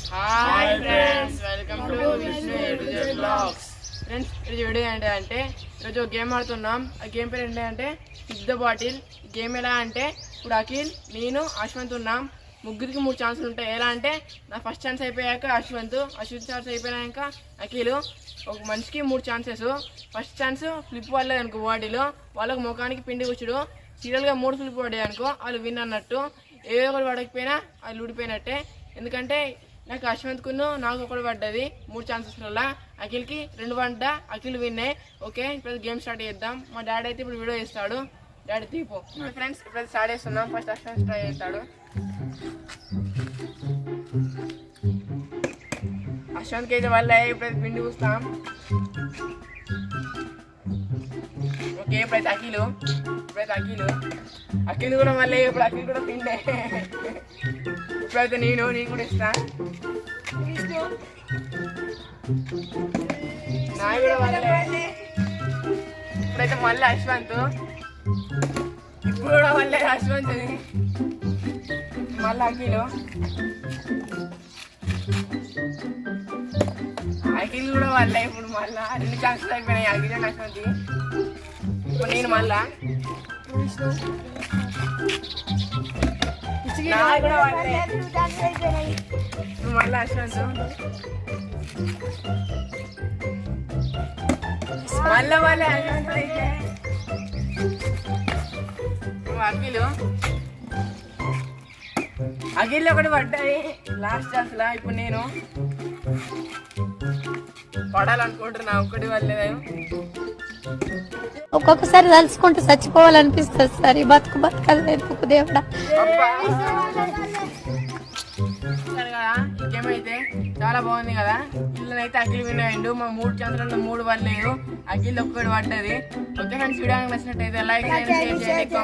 Hi friends, welcome to Vishnu educate blogs. Friends, ఈరోజు video ఏంటంటే ఈరోజు ఒక గేమ్ ఆడుతున్నాం. ఆ గేమ్ పేరు ఏంటంటే హిట్ ద బాటిల్. గేమ్ ఎలా అంటే ఇప్పుడు అఖిల్, నేను, అశ్వంత్ ఉన్నాం. ముగ్గురికి 3 ఛాన్సులు ఉంటాయి. ఎలా అంటే నా ఫస్ట్ ఛాన్స్ అయిపోయాక అశ్వంత్ ఛాన్స్ అయిపోయాక అఖిల్. ఒక మనిషికి 3 ఛాన్సెస్. ఫస్ట్ ఛాన్స్ ఫ్లిప్ పడలేదు అనుకో బాడీలో, వాళ్ళకు ముఖానికి పిండి కూర్చుడు. సీరియల్గా 3 ఫ్లిప్ పడ్డాయి అనుకో వాళ్ళు విన్ అన్నట్టు. ఏ ఒకటి పడకపోయినా వాళ్ళు ఊడిపోయినట్టే. ఎందుకంటే నాకు అశ్వంత్కును నాకు ఒకటి పడ్డది 3 ఛాన్సెస్ వల్ల. అఖిల్కి 2 పడ్డా, అఖిల్ విన్నే. ఓకే, ఇప్పుడు గేమ్ స్టార్ట్ చేద్దాం. మా డాడీ అయితే ఇప్పుడు వీడియో చేస్తాడు. డాడీ తీపో. ఫ్రెండ్స్, ఇప్పుడు స్టార్ట్ చేస్తున్నాం. ఫస్ట్ అశ్వంత్ ట్రై చేస్తాడు. అశ్వంత్కి అయితే వల్ల ఇప్పుడైతే పిండి పూస్తాం. ఓకే, ఇప్పుడైతే అఖిల్ కూడా మళ్ళీ ఇప్పుడు అఖిల్ కూడా పిండే. ఇప్పుడైతే నేను కూడా ఇస్తా. నా కూడా మళ్ళీ ఇప్పుడైతే మళ్ళీ అశ్వంత్. ఇప్పుడు కూడా మళ్ళీ అశ్వంత్, మళ్ళీ అఖిల్ కూడా మళ్ళీ ఇప్పుడు మళ్ళీ 2 ఛాన్సెస్ అయిపోయినాయి అఖిల్ అండ్ అశ్వంత్. ఇప్పుడు నేను మళ్ళా మళ్ళీ అశ్వంత్, మళ్ళీ అశ్వంత్ అయితే అఖిల్ ఒకటి పడ్డాయి లాస్ట్ ఛాన్స్ లా. ఇప్పుడు నేను పడాలనుకుంటున్నా, ఒకటి వల్లేదేమో. ఒక్కొక్కసారి తలుచుకుంటూ చచ్చిపోవాలనిపిస్తుంది సార్. ఈ బతకాలి ఎందుకు దేవుడా. కదా ఈ గేమ్ అయితే చాలా బాగుంది కదా. ఇళ్ళనైతే అఖిల్ విన్ అయ్యిండు. మా 3 ఛాన్సులలో 3 పడలేదు, అఖిల్ ఒక్కటి పడ్డది. ఓకే ఫ్రెండ్స్, వీడియో నచ్చినట్టయితే లైక్ చేయండి, షేర్ చేయండి.